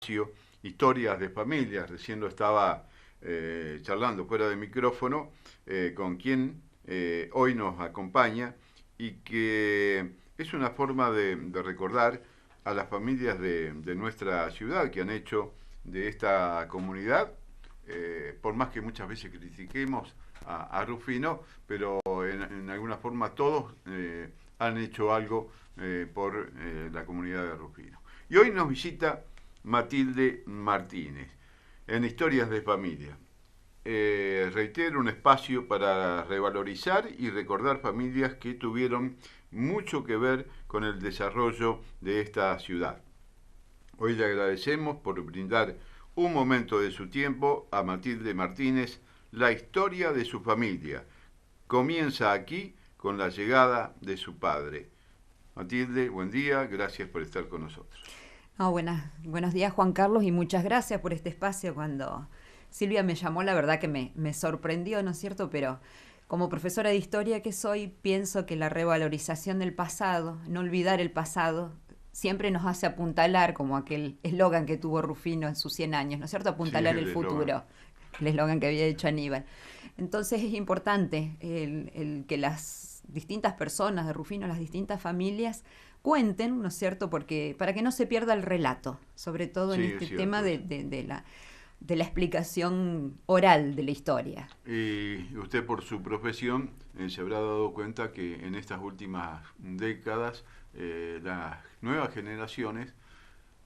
espacio Historias de Familias. Recién lo estaba charlando fuera de micrófono con quien hoy nos acompaña y que es una forma de recordar a las familias de nuestra ciudad que han hecho de esta comunidad, por más que muchas veces critiquemos a Rufino, pero en alguna forma todos han hecho algo por la comunidad de Rufino. Y hoy nos visita Matilde Martínez en Historias de Familia. Reitero, un espacio para revalorizar y recordar familias que tuvieron mucho que ver con el desarrollo de esta ciudad. Hoy le agradecemos por brindar un momento de su tiempo a Matilde Martínez. La historia de su familia comienza aquí con la llegada de su padre. Matilde, buen día, gracias por estar con nosotros. Buenos días, Juan Carlos, y muchas gracias por este espacio. Cuando Silvia me llamó, la verdad que me sorprendió, ¿no es cierto? Pero como profesora de historia que soy, pienso que la revalorización del pasado, no olvidar el pasado, siempre nos hace apuntalar, como aquel eslogan que tuvo Rufino en sus 100 años, ¿no es cierto? Apuntalar Sí, el futuro, el eslogan que había hecho Aníbal. Entonces es importante el que las distintas personas de Rufino, las distintas familias, cuenten, ¿no es cierto? Porque para que no se pierda el relato, sobre todo en este tema de la explicación oral de la historia. Y usted, por su profesión, se habrá dado cuenta que en estas últimas décadas las nuevas generaciones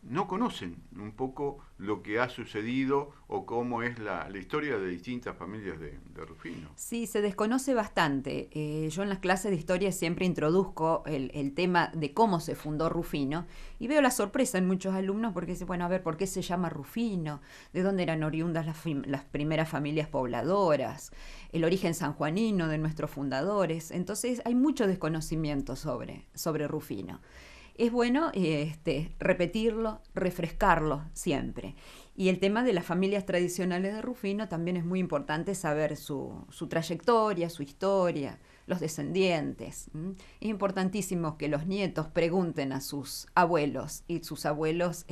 no conocen un poco lo que ha sucedido o cómo es la historia de distintas familias de Rufino. Sí, se desconoce bastante. Yo en las clases de historia siempre introduzco el tema de cómo se fundó Rufino y veo la sorpresa en muchos alumnos porque dicen, bueno, a ver, ¿por qué se llama Rufino? ¿De dónde eran oriundas las primeras familias pobladoras? El origen sanjuanino de nuestros fundadores. Entonces hay mucho desconocimiento sobre Rufino. Es bueno repetirlo, refrescarlo siempre. Y el tema de las familias tradicionales de Rufino también es muy importante saber su trayectoria, su historia, los descendientes. Es importantísimo que los nietos pregunten a sus abuelos y sus abuelos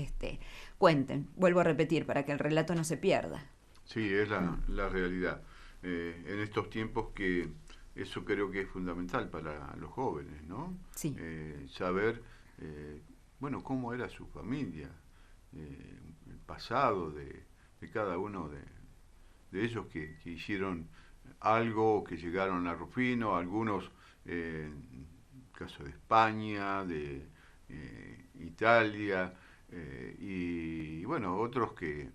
cuenten. Vuelvo a repetir, para que el relato no se pierda. Sí, es la realidad. En estos tiempos que eso creo que es fundamental para los jóvenes, ¿no? Sí. Saber bueno, cómo era su familia, el pasado de cada uno de ellos que hicieron algo, que llegaron a Rufino, algunos, en el caso de España, de Italia, y bueno, otros que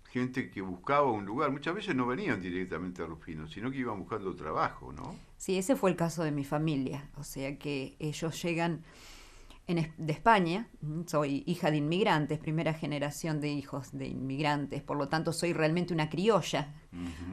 gente que buscaba un lugar, muchas veces no venían directamente a Rufino, sino que iban buscando trabajo, ¿no? Sí, ese fue el caso de mi familia, o sea que ellos llegan de España, soy hija de inmigrantes, primera generación de hijos de inmigrantes, por lo tanto soy realmente una criolla,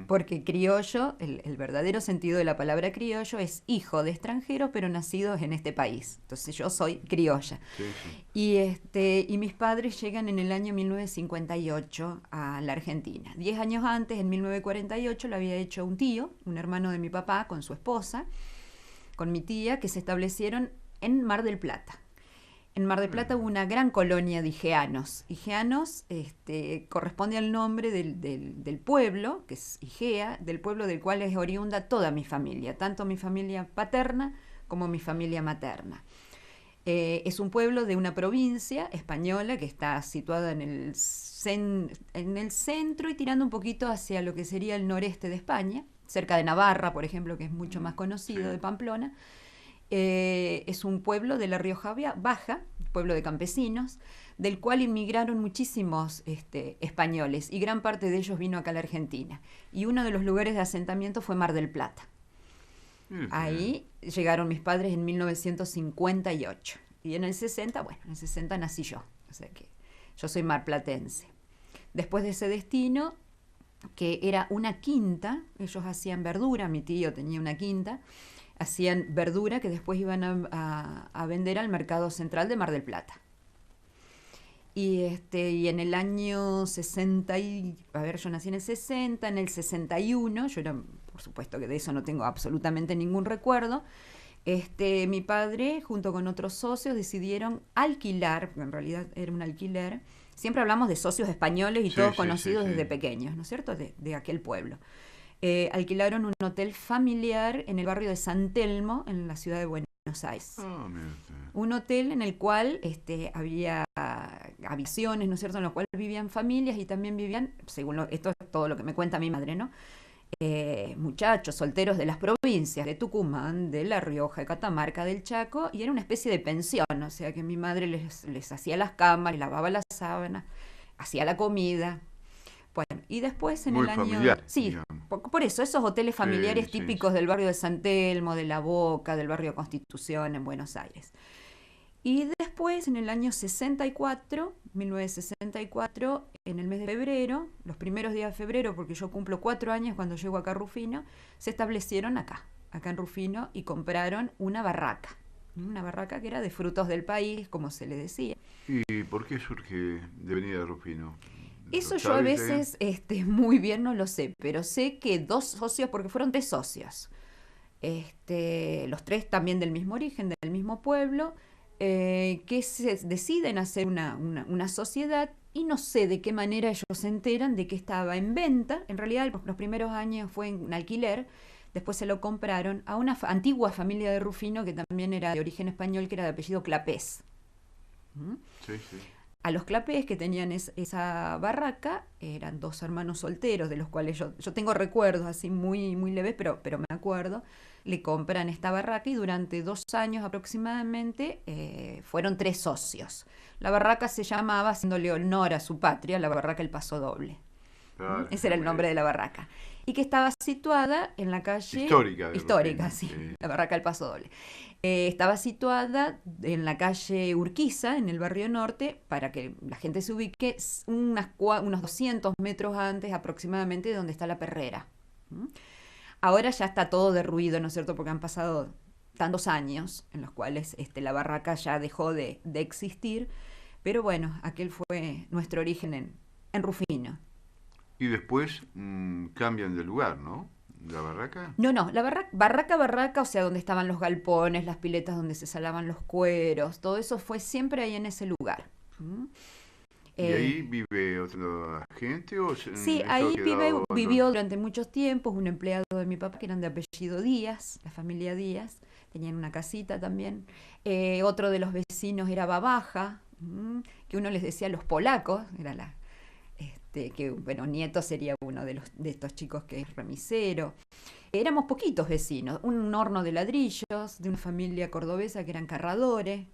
porque criollo, el verdadero sentido de la palabra criollo es hijo de extranjeros pero nacidos en este país, entonces yo soy criolla. Sí, sí. Y mis padres llegan en el año 1958 a la Argentina. 10 años antes, en 1948, lo había hecho un tío, un hermano de mi papá, con su esposa, con mi tía, que se establecieron en Mar del Plata. En Mar del Plata hubo una gran colonia de igeanos. Igeanos corresponde al nombre del pueblo, que es Igea, del pueblo del cual es oriunda toda mi familia, tanto mi familia paterna como mi familia materna. Es un pueblo de una provincia española que está situada en el centro y tirando un poquito hacia lo que sería el noreste de España, cerca de Navarra, por ejemplo, que es mucho más conocido, de Pamplona. Es un pueblo de la Rioja Baja, pueblo de campesinos, del cual inmigraron muchísimos españoles y gran parte de ellos vino acá a la Argentina. Y uno de los lugares de asentamiento fue Mar del Plata. Ahí llegaron mis padres en 1958 y en el 60 nací yo, o sea que yo soy marplatense. Después de ese destino, que era una quinta, ellos hacían verdura, mi tío tenía una quinta, hacían verdura que después iban a vender al mercado central de Mar del Plata. Y en el año 60, yo nací en el 60, en el 61, yo era, por supuesto que de eso no tengo absolutamente ningún recuerdo, Mi padre, junto con otros socios, decidieron alquilar, porque en realidad era un alquiler. Siempre hablamos de socios españoles y Sí, todos sí, sí, conocidos sí. desde pequeños, ¿no es cierto? De aquel pueblo. Alquilaron un hotel familiar en el barrio de San Telmo, en la ciudad de Buenos Aires. Ah, mira usted. Un hotel en el cual había habitaciones, ¿no es cierto?, en los cuales vivían familias y también vivían, esto es todo lo que me cuenta mi madre, ¿no? Muchachos solteros de las provincias de Tucumán, de La Rioja, de Catamarca, del Chaco, y era una especie de pensión, o sea que mi madre les hacía las camas, les lavaba las sábanas, hacía la comida. Bueno, y después en Muy el año... familiar, Sí, digamos. por eso, esos hoteles Sí, familiares sí, típicos sí. del barrio de San Telmo, de La Boca, del barrio Constitución en Buenos Aires. Y después, en el año 64, 1964, en el mes de febrero, los primeros días de febrero, porque yo cumplo 4 años cuando llego acá a Rufino, se establecieron acá en Rufino, y compraron una barraca que era de frutos del país, como se le decía. ¿Y por qué surge de Avenida Rufino? ¿Lo Eso yo a sabe usted? veces muy bien no lo sé, pero sé que dos socios, porque fueron tres socios, los tres también del mismo origen, del mismo pueblo, que se deciden hacer una sociedad, y no sé de qué manera ellos se enteran de que estaba en venta. En realidad los primeros años fue en alquiler, después se lo compraron a una antigua familia de Rufino que también era de origen español, que era de apellido Clapés. ¿Mm? Sí, sí. A los Clapés, que tenían esa barraca, eran dos hermanos solteros, de los cuales yo tengo recuerdos así muy, muy leves, pero me acuerdo. Le compran esta barraca y durante 2 años aproximadamente fueron tres socios. La barraca se llamaba, haciéndole honor a su patria, la barraca El Paso Doble. Claro, Ese era el nombre de la barraca. Y que estaba situada en la calle histórica de histórica, Rufino. sí, Sí. la barraca del Paso Doble. Estaba situada en la calle Urquiza, en el barrio norte, para que la gente se ubique, unos 200 metros antes aproximadamente de donde está la perrera. ¿Mm? Ahora ya está todo derruido, ¿no es cierto?, porque han pasado tantos años en los cuales la barraca ya dejó de existir, pero bueno, aquel fue nuestro origen en Rufino. Y después cambian de lugar, ¿no? La barraca. No, la barraca, o sea, donde estaban los galpones, las piletas donde se salaban los cueros, todo eso fue siempre ahí en ese lugar. ¿Mm? ¿Y Eh, ahí vive otra gente o sí, eso ha ahí quedado vivió durante muchos tiempos un empleado de mi papá que eran de apellido Díaz, la familia Díaz, tenían una casita también. Otro de los vecinos era Babaja, que uno les decía los polacos, era que bueno, nieto sería uno de estos chicos que es remisero. Éramos poquitos vecinos, un horno de ladrillos, de una familia cordobesa que eran carradores.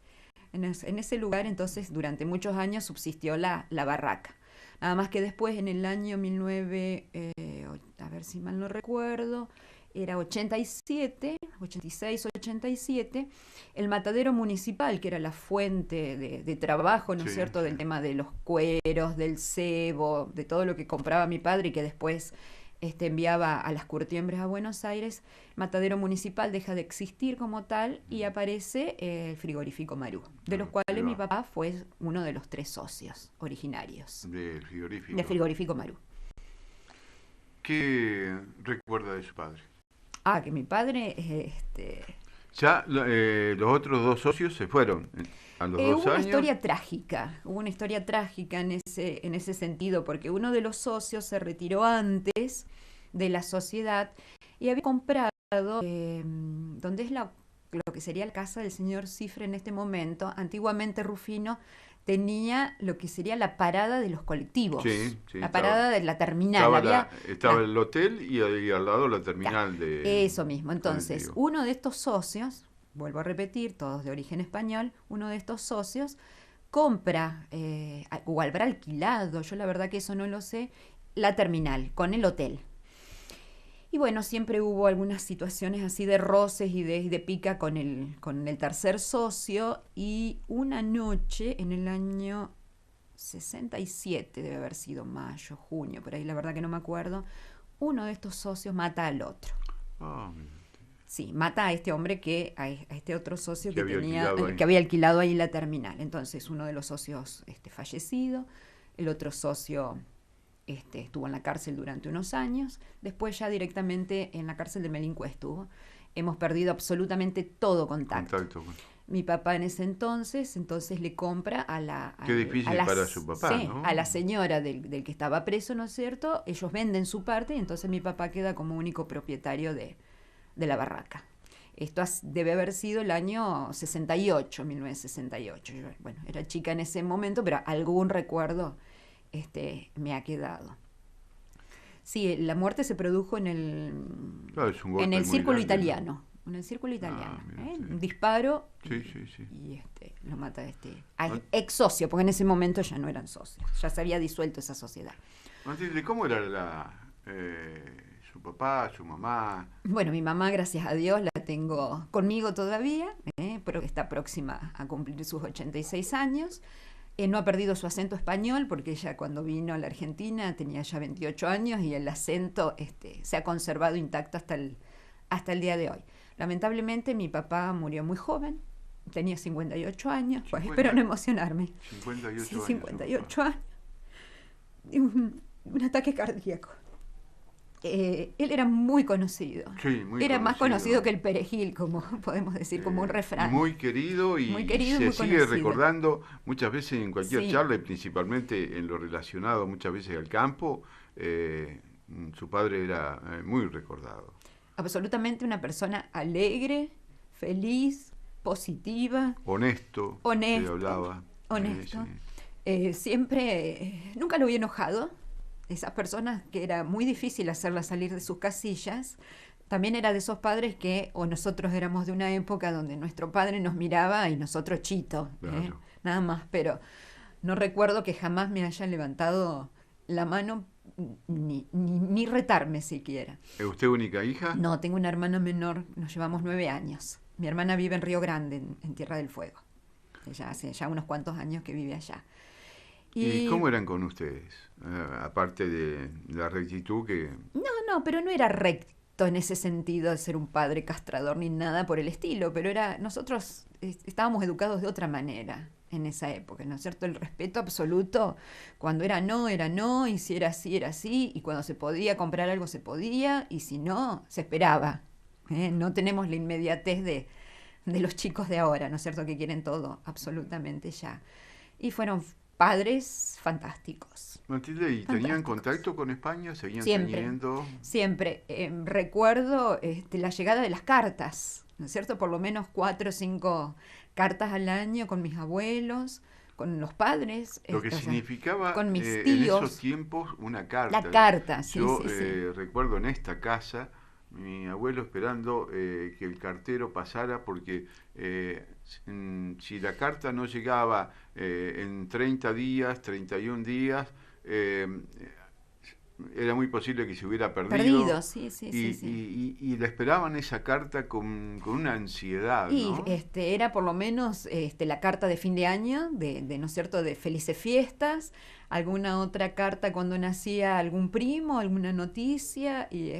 En ese lugar entonces durante muchos años subsistió la barraca. Nada más que después en el año 19, a ver si mal no recuerdo, era 87, 86, 87, el matadero municipal, que era la fuente de trabajo, ¿no es Sí, cierto?, sí. del tema de los cueros, del cebo, de todo lo que compraba mi padre y que después enviaba a las curtiembres a Buenos Aires. Matadero municipal deja de existir como tal y aparece el frigorífico Marú, de los Ah, ahí cuales mi va. papá fue uno de los tres socios originarios Del del frigorífico. frigorífico Marú. ¿Qué recuerda de su padre? Que mi padre, Ya los otros dos socios se fueron a los dos hubo una años. historia trágica en ese sentido, porque uno de los socios se retiró antes de la sociedad y había comprado donde es lo que sería la casa del señor Cifre en este momento. Antiguamente Rufino tenía lo que sería la parada de los colectivos, Sí, sí, la parada de la terminal. estaba el hotel y ahí al lado la Claro, terminal de eso mismo. Entonces, colectivo. uno de estos socios, vuelvo a repetir, todos de origen español, uno de estos socios compra, o habrá alquilado, yo la verdad que eso no lo sé, la terminal con el hotel. Y bueno, siempre hubo algunas situaciones así de roces y de pica con el tercer socio, y una noche en el año 67, debe haber sido mayo, junio, por ahí la verdad que no me acuerdo, uno de estos socios mata al otro. Ah, mira, Sí, mata a este hombre a este otro socio que que había tenía, alquilado ahí. que había alquilado ahí la terminal. Entonces, uno de los socios fallecido, el otro socio estuvo en la cárcel durante unos años, después ya directamente en la cárcel de Melincue estuvo. hemos perdido absolutamente todo contacto. Contacto. Mi papá en ese entonces le compra Qué difícil para su papá, sí, ¿no? a la señora del que estaba preso, ¿no es cierto? Ellos venden su parte y entonces mi papá queda como único propietario de la barraca. Esto debe haber sido el año 68, 1968. Yo, bueno, era chica en ese momento, pero algún recuerdo me ha quedado. Sí, la muerte se produjo en el círculo italiano. En el círculo italiano. Mira, sí. Un disparo. Sí. Y lo mata ex socio, porque en ese momento ya no eran socios. Ya se había disuelto esa sociedad. Matilde, ¿cómo era su papá, su mamá? Bueno, mi mamá, gracias a Dios, la tengo conmigo todavía, pero está próxima a cumplir sus 86 años. No ha perdido su acento español porque ella cuando vino a la Argentina tenía ya 28 años y el acento se ha conservado intacto hasta el día de hoy. Lamentablemente mi papá murió muy joven, tenía 58 años, pues espero no emocionarme. 58 sí, años. 58 años. Y un ataque cardíaco. Él era muy conocido. Sí, muy era conocido. Más conocido que el perejil, como podemos decir, como un refrán. Muy querido y muy se muy sigue conocido. recordando muchas veces en cualquier Sí. charla y principalmente en lo relacionado muchas veces al campo. Su padre era muy recordado. Absolutamente una persona alegre, feliz, positiva. Honesto. Se hablaba. Honesto. Sí. Siempre, nunca lo vi enojado. Esas personas que era muy difícil hacerlas salir de sus casillas. También era de esos padres o nosotros éramos de una época donde nuestro padre nos miraba y nosotros chito, Claro. nada más, pero no recuerdo que jamás me haya levantado la mano ni retarme siquiera. ¿Es usted única hija? No, tengo una hermana menor, nos llevamos 9 años. Mi hermana vive en Río Grande, en Tierra del Fuego. Ella hace ya unos cuantos años que vive allá. ¿Y cómo eran con ustedes? Aparte de la rectitud que... No, pero no era recto en ese sentido de ser un padre castrador ni nada por el estilo, pero nosotros estábamos educados de otra manera en esa época, ¿no es cierto? El respeto absoluto, cuando era no, y si era así, y cuando se podía comprar algo se podía, y si no, se esperaba. No tenemos la inmediatez de los chicos de ahora, ¿no es cierto? Que quieren todo absolutamente ya. Y fueron padres fantásticos. Matilde, ¿y tenían contacto con España? ¿Seguían teniendo? Siempre. Recuerdo la llegada de las cartas, ¿no es cierto? Por lo menos 4 o 5 cartas al año con mis abuelos, con los padres. Lo que significaba con mis en tíos. esos tiempos una carta. La carta, sí. Yo recuerdo en esta casa, mi abuelo esperando que el cartero pasara porque si la carta no llegaba en 30 días, 31 días, era muy posible que se hubiera perdido. Sí. Y la esperaban esa carta con una ansiedad, ¿no? Era por lo menos la carta de fin de año, ¿no es cierto?, de felices fiestas, alguna otra carta cuando nacía algún primo, alguna noticia, y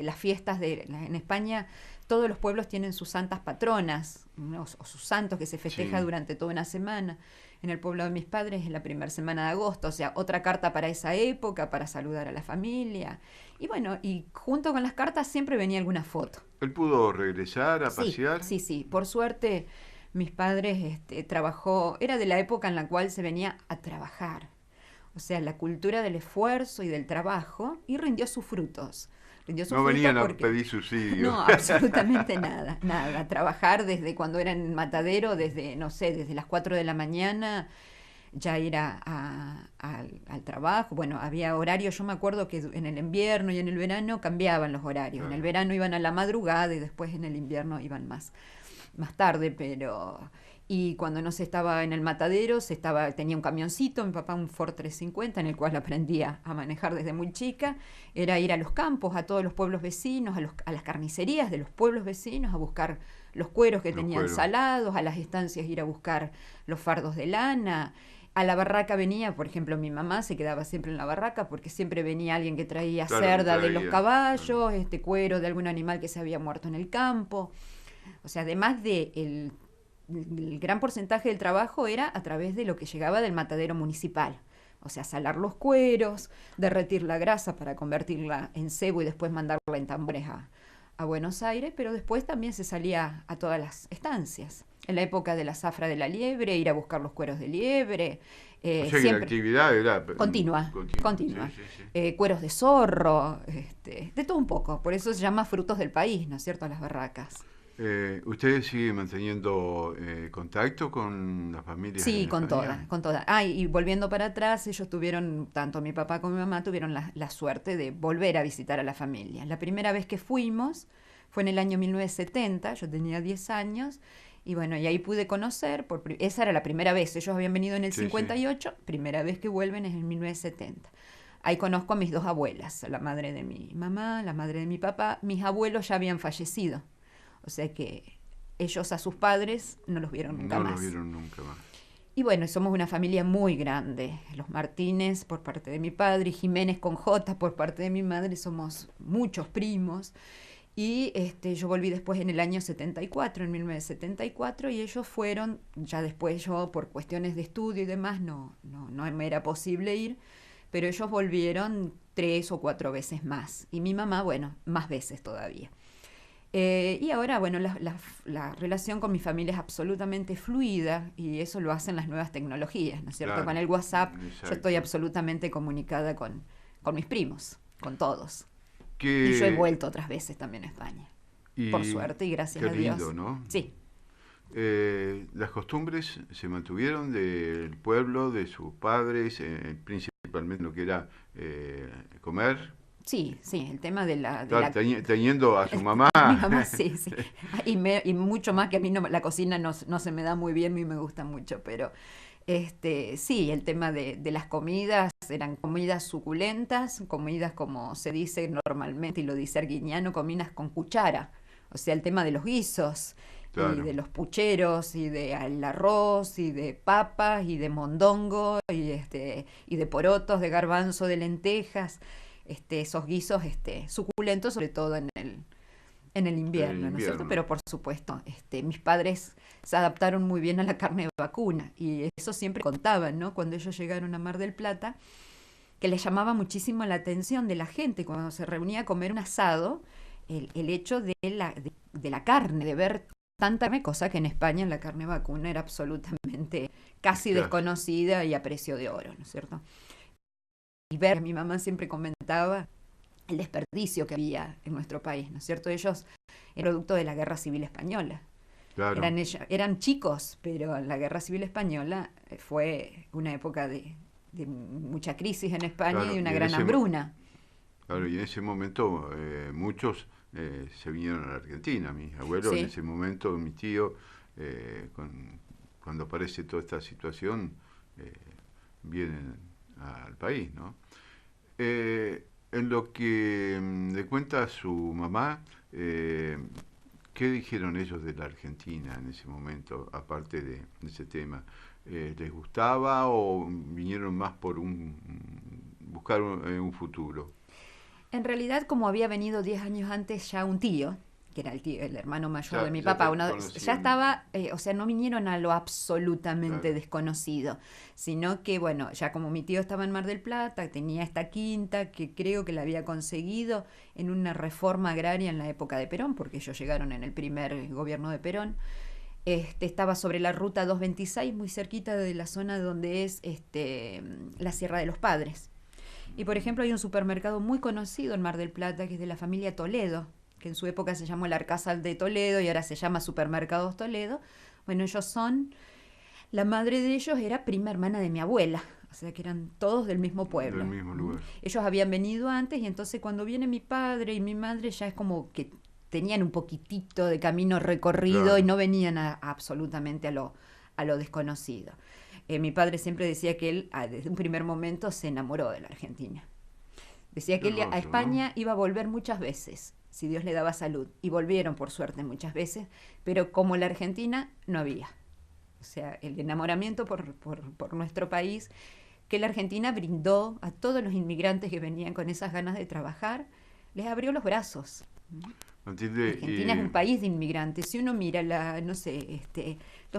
las fiestas en España. Todos los pueblos tienen sus santas patronas, ¿no? O sus santos que se festeja durante toda una semana. En el pueblo de mis padres es la primera semana de agosto, o sea, otra carta para esa época, para saludar a la familia. Y bueno, y junto con las cartas siempre venía alguna foto. ¿Él pudo regresar a pasear? Sí. Por suerte, mis padres trabajó, era de la época en la cual se venía a trabajar. O sea, la cultura del esfuerzo y del trabajo, y rindió sus frutos. No venían a pedir subsidios. No, absolutamente nada. Trabajar desde cuando era en Matadero, desde las 4 de la mañana, ya ir al trabajo. Bueno, había horarios, yo me acuerdo que en el invierno y en el verano cambiaban los horarios. En el verano iban a la madrugada y después en el invierno iban más tarde, pero... Y cuando no se estaba en el Matadero, tenía un camioncito, mi papá un Ford 350, en el cual aprendía a manejar desde muy chica. Era ir a los campos, a todos los pueblos vecinos, a las carnicerías de los pueblos vecinos, a buscar los cueros que tenían salados, a las estancias ir a buscar los fardos de lana. A la barraca venía, por ejemplo, mi mamá se quedaba siempre en la barraca porque siempre venía alguien que traía cerda de los caballos, cuero de algún animal que se había muerto en el campo. O sea, además de el gran porcentaje del trabajo era a través de lo que llegaba del matadero municipal. O sea, salar los cueros, derretir la grasa para convertirla en cebo y después mandarla en tambores a Buenos Aires, pero después también se salía a todas las estancias. En la época de la zafra de la liebre, ir a buscar los cueros de liebre, O sea que la siempre actividad era continua, continua. Cueros de zorro, de todo un poco. Por eso se llama frutos del país, ¿no es cierto?, las barracas. ¿Ustedes siguen manteniendo contacto con las familias Sí, en con España? todas, con todas. Ah, y volviendo para atrás, ellos tuvieron, tanto mi papá como mi mamá, tuvieron la suerte de volver a visitar a la familia. La primera vez que fuimos fue en el año 1970, yo tenía 10 años, y bueno, y ahí pude conocer, esa era la primera vez, ellos habían venido en el Sí, sí. 58, primera vez que vuelven es en 1970. Ahí conozco a mis dos abuelas, la madre de mi mamá, la madre de mi papá. Mis abuelos ya habían fallecido, o sea que ellos a sus padres no los vieron nunca No más. los vieron nunca más. Y bueno, somos una familia muy grande. Los Martínez por parte de mi padre y Jiménez con J por parte de mi madre, somos muchos primos. Y yo volví después en el año 74, en 1974, y ellos fueron, ya después yo por cuestiones de estudio y demás no me era posible ir, pero ellos volvieron 3 o 4 veces más. Y mi mamá, bueno, más veces todavía. Y ahora, bueno, la relación con mi familia es absolutamente fluida y eso lo hacen las nuevas tecnologías, ¿no es cierto? Claro, Con el WhatsApp exacto. yo estoy absolutamente comunicada con mis primos, con todos. Que, Y yo he vuelto otras veces también a España, por y suerte y gracias qué a Dios. lindo, ¿no? Sí. Las costumbres se mantuvieron del pueblo, de sus padres, principalmente lo que era comer. Sí, sí, el tema de la... Claro, teniendo a su mamá. Mi mamá, sí, sí. Y mucho más que a mí la cocina no se me da muy bien, a mí me gusta mucho, pero sí, el tema de las comidas, eran comidas suculentas, comidas como se dice normalmente, y lo dice Arguiñano, comidas con cuchara. O sea, el tema de los guisos, y Claro. de los pucheros, y del arroz, y de papas, y de mondongo, y de porotos, de garbanzo, de lentejas. Esos guisos suculentos, sobre todo en el invierno, ¿no es cierto? Pero por supuesto, mis padres se adaptaron muy bien a la carne de vacuna y eso siempre contaban, ¿no? Cuando ellos llegaron a Mar del Plata, que les llamaba muchísimo la atención de la gente cuando se reunía a comer un asado, el hecho de la carne, de ver tanta carne, cosa que en España la carne vacuna era absolutamente casi desconocida y a precio de oro, ¿no es cierto? Y ver, mi mamá siempre comentaba el desperdicio que había en nuestro país, ¿no es cierto? Ellos eran producto de la Guerra Civil Española. Claro. Eran chicos, pero la Guerra Civil Española fue una época de mucha crisis en España, claro, y una gran hambruna. Claro, y en ese momento muchos se vinieron a la Argentina. Mis abuelos, sí. En ese momento, mi tío, cuando aparece toda esta situación, vienen al país, ¿no? En lo que le cuenta a su mamá, ¿qué dijeron ellos de la Argentina en ese momento, aparte de ese tema? ¿Les gustaba o vinieron más por buscar un futuro? En realidad, como había venido 10 años antes ya un tío, que era el hermano mayor de mi papá, ya estaba, o sea, no vinieron a lo absolutamente desconocido, sino que, bueno, ya como mi tío estaba en Mar del Plata, tenía esta quinta que creo que la había conseguido en una reforma agraria en la época de Perón, porque ellos llegaron en el primer gobierno de Perón. Estaba sobre la ruta 226, muy cerquita de la zona donde es la Sierra de los Padres. Y, por ejemplo, hay un supermercado muy conocido en Mar del Plata que es de la familia Toledo, que en su época se llamó el Arcázar de Toledo y ahora se llama Supermercados Toledo. Bueno, la madre de ellos era prima hermana de mi abuela, o sea que eran todos del mismo pueblo. Del mismo lugar. Ellos habían venido antes y entonces cuando viene mi padre y mi madre ya es como que tenían un poquitito de camino recorrido, claro, y no venían absolutamente a lo desconocido. Mi padre siempre decía que él desde un primer momento se enamoró de la Argentina. Decía que él a España iba a volver muchas veces, si Dios le daba salud. Y volvieron, por suerte, muchas veces, pero como la Argentina, no había. O sea, el enamoramiento por nuestro país, que la Argentina brindó a todos los inmigrantes que venían con esas ganas de trabajar, les abrió los brazos. Argentina es un país de inmigrantes. Si uno mira los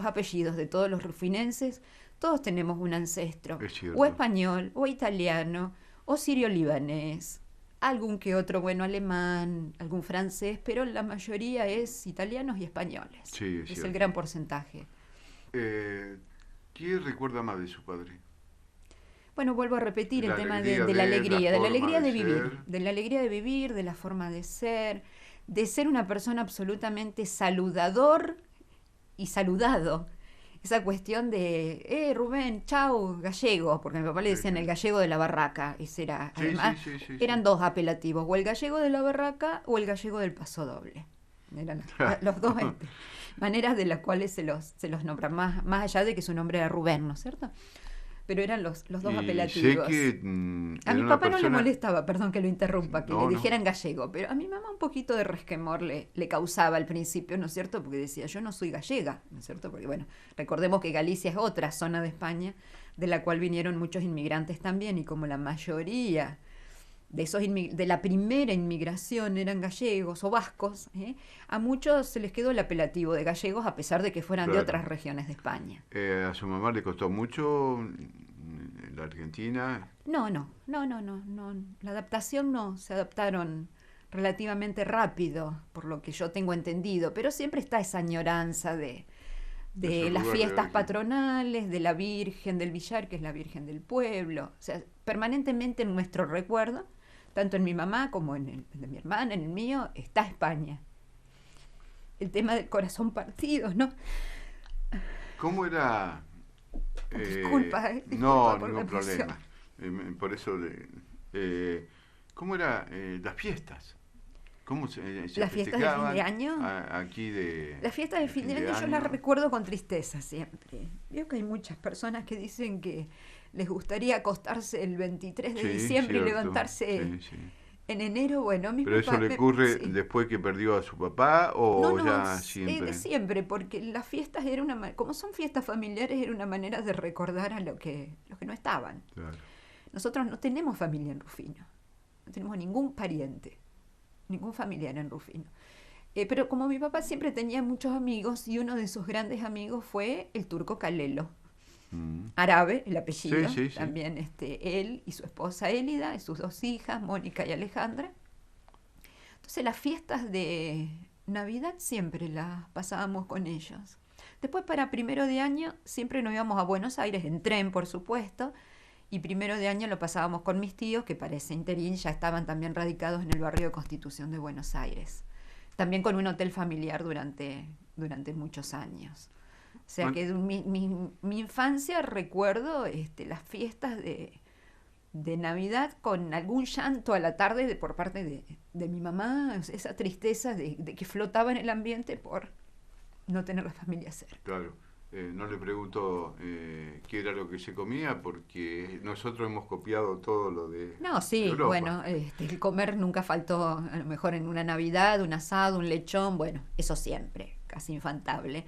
apellidos de todos los rufinenses, todos tenemos un ancestro, o español, o italiano, o sirio-libanés, algún que otro, bueno, alemán, algún francés, pero la mayoría es italianos y españoles. Sí, es cierto. el gran porcentaje. ¿Qué recuerda más de su padre? Bueno, vuelvo a repetir el La tema alegría de la de, la alegría, de la forma alegría de de vivir, ser. de la alegría de vivir, de la forma de ser una persona absolutamente saludador y saludado. Esa cuestión de, Rubén, chau, gallego, porque a mi papá le Sí, decían sí. el gallego de la barraca, ese era, Sí, además, sí, sí, sí, eran sí. dos apelativos, o el gallego de la barraca o el gallego del paso doble. Eran los dos maneras de las cuales se los nombra, más allá de que su nombre era Rubén, ¿no es cierto? Pero eran los dos Y sé apelativos. que A era mi una papá no le persona. molestaba, perdón que lo interrumpa, que le No, no. dijeran gallego, pero a mi mamá un poquito de resquemor le causaba al principio, ¿no es cierto? Porque decía, yo no soy gallega, ¿no es cierto? Porque bueno, recordemos que Galicia es otra zona de España de la cual vinieron muchos inmigrantes también, y como la mayoría de de la primera inmigración eran gallegos o vascos, a muchos se les quedó el apelativo de gallegos a pesar de que fueran de Claro. otras regiones de España. A su mamá le costó mucho la Argentina. No. La adaptación no, se adaptaron relativamente rápido, por lo que yo tengo entendido, pero siempre está esa añoranza De su de las lugar de fiestas origen. patronales, de la Virgen del Villar, que es la Virgen del pueblo. O sea, permanentemente en nuestro recuerdo, tanto en mi mamá como en el de mi hermana, en el mío, está España. El tema del corazón partido, ¿no? ¿Cómo era? Disculpa, No, disculpa por la ningún emoción. problema. Por eso, ¿cómo era las fiestas? ¿Cómo se Las fiestas de fin de festejaban año. aquí Las fiestas de fin de año yo las recuerdo con tristeza siempre. Veo que hay muchas personas que dicen que les gustaría acostarse el 23 de Sí, diciembre y cierto. levantarse Sí, sí. en enero. Bueno, mis ¿Pero eso papás... le ocurre sí. después que perdió a su papá No, o no, ya de siempre? siempre, porque las fiestas era como son fiestas familiares, era una manera de recordar a los que no estaban. Claro. Nosotros no tenemos familia en Rufino, no tenemos ningún pariente, ningún familiar en Rufino. Pero como mi papá siempre tenía muchos amigos, y uno de sus grandes amigos fue el turco Calelo, Mm. árabe, el apellido, Sí, sí, sí. también él y su esposa Élida, y sus dos hijas, Mónica y Alejandra. Entonces las fiestas de Navidad siempre las pasábamos con ellos. Después para primero de año siempre nos íbamos a Buenos Aires, en tren por supuesto, y primero de año lo pasábamos con mis tíos, que para ese interín ya estaban también radicados en el barrio de Constitución de Buenos Aires. También con un hotel familiar durante muchos años. O sea que mi infancia recuerdo las fiestas de Navidad con algún llanto a la tarde por parte de mi mamá, esa tristeza de que flotaba en el ambiente por no tener la familia cerca. Claro. No le pregunto qué era lo que se comía porque nosotros hemos copiado todo lo de No, sí, Europa. bueno, el comer nunca faltó, a lo mejor en una Navidad, un asado, un lechón, bueno, eso siempre, casi infantable.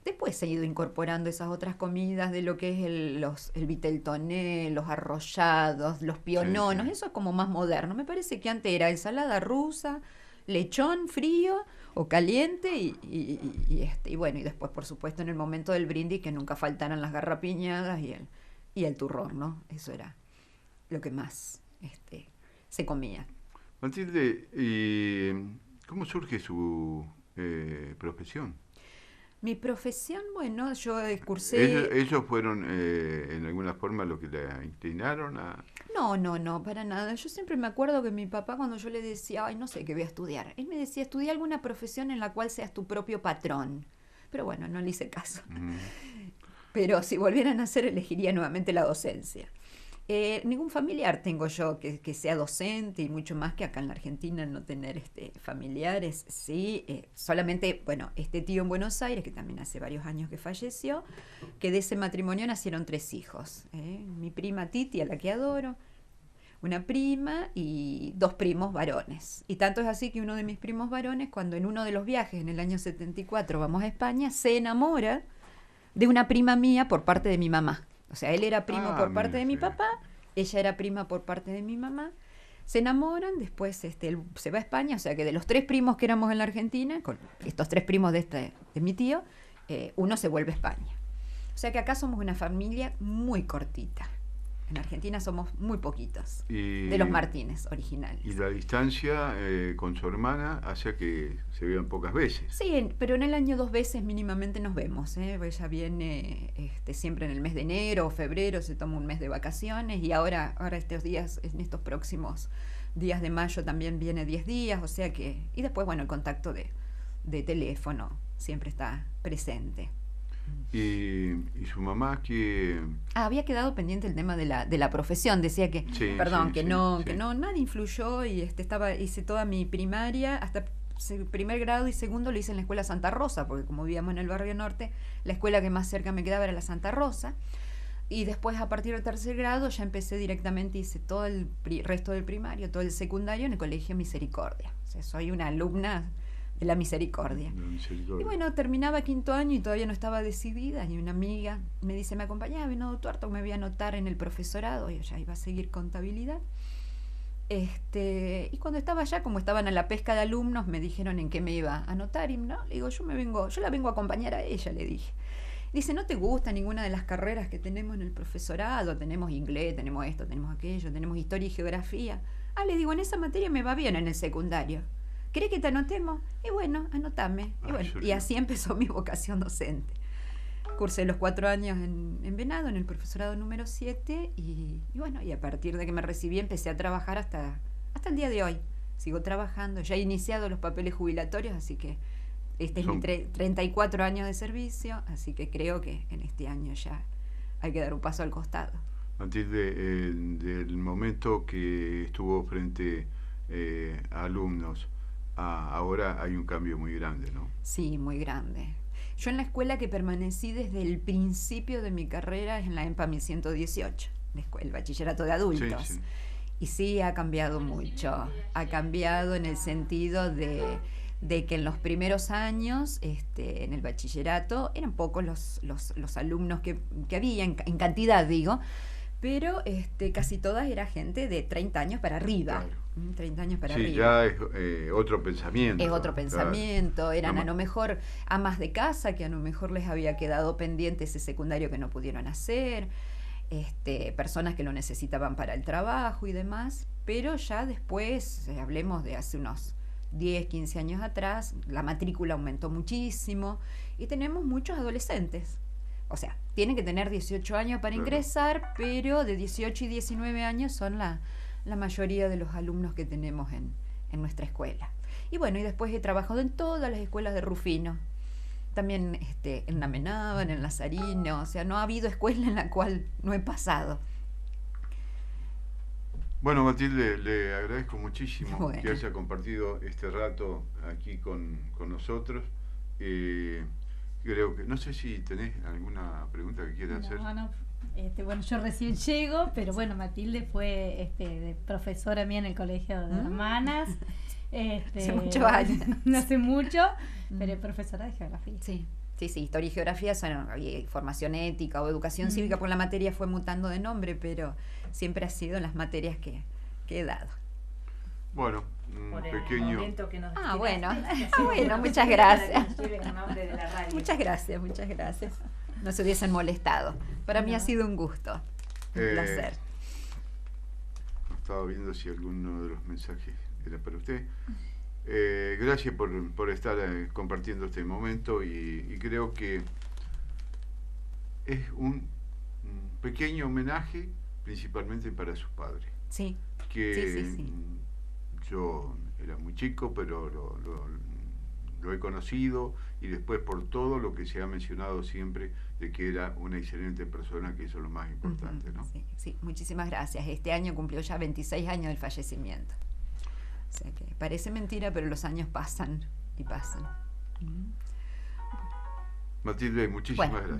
Después se ha ido incorporando esas otras comidas de lo que es el vitel toné, los arrollados, los piononos, Sí. eso es como más moderno. Me parece que antes era ensalada rusa, lechón frío o caliente y bueno, y después por supuesto en el momento del brindis que nunca faltaran las garrapiñadas y el turrón, ¿no? Eso era lo que más se comía. Matilde, ¿y cómo surge su profesión? Mi profesión, bueno, yo cursé... ¿Ellos fueron en alguna forma lo que la inclinaron a...? No, para nada. Yo siempre me acuerdo que mi papá, cuando yo le decía, ay, no sé qué voy a estudiar, él me decía, estudia alguna profesión en la cual seas tu propio patrón. Pero bueno, no le hice caso. Mm. Pero si volvieran a hacer, elegiría nuevamente la docencia. Ningún familiar tengo yo que sea docente, y mucho más que acá en la Argentina no tener familiares, sí, solamente, bueno, este tío en Buenos Aires, que también hace varios años que falleció, que de ese matrimonio nacieron 3 hijos, mi prima Titi, a la que adoro, una prima y 2 primos varones, y tanto es así que uno de mis primos varones, cuando en uno de los viajes en el año 74 vamos a España, se enamora de una prima mía por parte de mi mamá. O sea, él era primo por parte de mi papá, ella era prima por parte de mi mamá. Se enamoran, después él se va a España, o sea que de los 3 primos que éramos en la Argentina, con estos 3 primos de mi tío, uno se vuelve a España. O sea que acá somos una familia muy cortita. En Argentina somos muy poquitos, Y, de los Martínez originales. y la distancia con su hermana hace que se vean pocas veces. Sí, pero en el año 2 veces mínimamente nos vemos. Ella viene siempre en el mes de enero o febrero, se toma un mes de vacaciones y ahora estos días, en estos próximos días de mayo también viene 10 días, o sea que... Y después, bueno, el contacto de teléfono siempre está presente. Y su mamá que... había quedado pendiente el tema de la profesión, decía que, Sí, perdón, sí, que sí, no, sí. que no, nada influyó y hice toda mi primaria, hasta primer grado y segundo lo hice en la escuela Santa Rosa, porque como vivíamos en el barrio norte, la escuela que más cerca me quedaba era la Santa Rosa. Y después, a partir del tercer grado, ya empecé directamente, hice todo el resto del primario, todo el secundario en el Colegio Misericordia. O sea, soy una alumna de la Misericordia. Y bueno, terminaba quinto año y todavía no estaba decidida. Y una amiga me dice, ¿me acompañaba Venado Tuerto? Me voy a anotar en el profesorado. Y yo ya iba a seguir contabilidad. Y cuando estaba allá, como estaban a la pesca de alumnos, me dijeron en qué me iba a anotar. Y no, le digo, yo la vengo a acompañar a ella, le dije. Dice, ¿no te gusta ninguna de las carreras que tenemos en el profesorado? Tenemos inglés, tenemos esto, tenemos aquello, tenemos historia y geografía. Ah, le digo, en esa materia me va bien en el secundario. ¿Querés que te anotemos? Y bueno, anotame. Y bueno, y así empezó mi vocación docente. Cursé los 4 años en Venado, en el profesorado número 7, y bueno, y a partir de que me recibí empecé a trabajar hasta el día de hoy. Sigo trabajando, ya he iniciado los papeles jubilatorios, así que este es mi 34 años de servicio, así que creo que en este año ya hay que dar un paso al costado. Matilde, del momento que estuvo frente a alumnos, ahora hay un cambio muy grande, ¿no? Sí, muy grande. Yo en la escuela que permanecí desde el principio de mi carrera es en la EMPA 1118, el bachillerato de adultos. Sí, sí. Y sí, ha cambiado mucho. Ha cambiado en el sentido de que en los primeros años, en el bachillerato, eran pocos los alumnos que había, en cantidad digo, pero casi todas era gente de 30 años para arriba. Claro. 30 años para Sí, arriba. ya es otro pensamiento. Es otro pensamiento, claro. eran a lo mejor amas de casa que a lo mejor les había quedado pendiente ese secundario que no pudieron hacer, personas que lo necesitaban para el trabajo y demás, pero ya después, hablemos de hace unos 10, 15 años atrás, la matrícula aumentó muchísimo y tenemos muchos adolescentes. O sea, tienen que tener 18 años para ingresar, pero de 18 y 19 años son la mayoría de los alumnos que tenemos en nuestra escuela. Y bueno, y después he trabajado en todas las escuelas de Rufino. También en la Menaban, en Lazarino, o sea, no ha habido escuela en la cual no he pasado. Bueno, Matilde, le agradezco muchísimo que haya compartido este rato aquí con nosotros. Creo que, no sé si tenés alguna pregunta que quieras hacer. No. Bueno, yo recién llego, pero bueno, Matilde fue de profesora mía en el colegio de hermanas. Hace muchos años. No hace mucho, pero es profesora de geografía. Sí, historia y geografía son formación ética o educación cívica, porque la materia fue mutando de nombre, pero siempre ha sido las materias que he dado. Bueno, un pequeño... Bueno, muchas gracias. Muchas gracias. No se hubiesen molestado. Para mí ha sido un gusto, un placer. Estaba viendo si alguno de los mensajes era para usted. Gracias por estar compartiendo este momento y creo que es un pequeño homenaje principalmente para sus padres. Sí. Sí. Yo era muy chico, pero lo he conocido y después por todo lo que se ha mencionado siempre de que era una excelente persona, que eso es lo más importante, ¿no? Sí, muchísimas gracias. Este año cumplió ya 26 años del fallecimiento. O sea que parece mentira, pero los años pasan y pasan. Matilde, muchísimas gracias.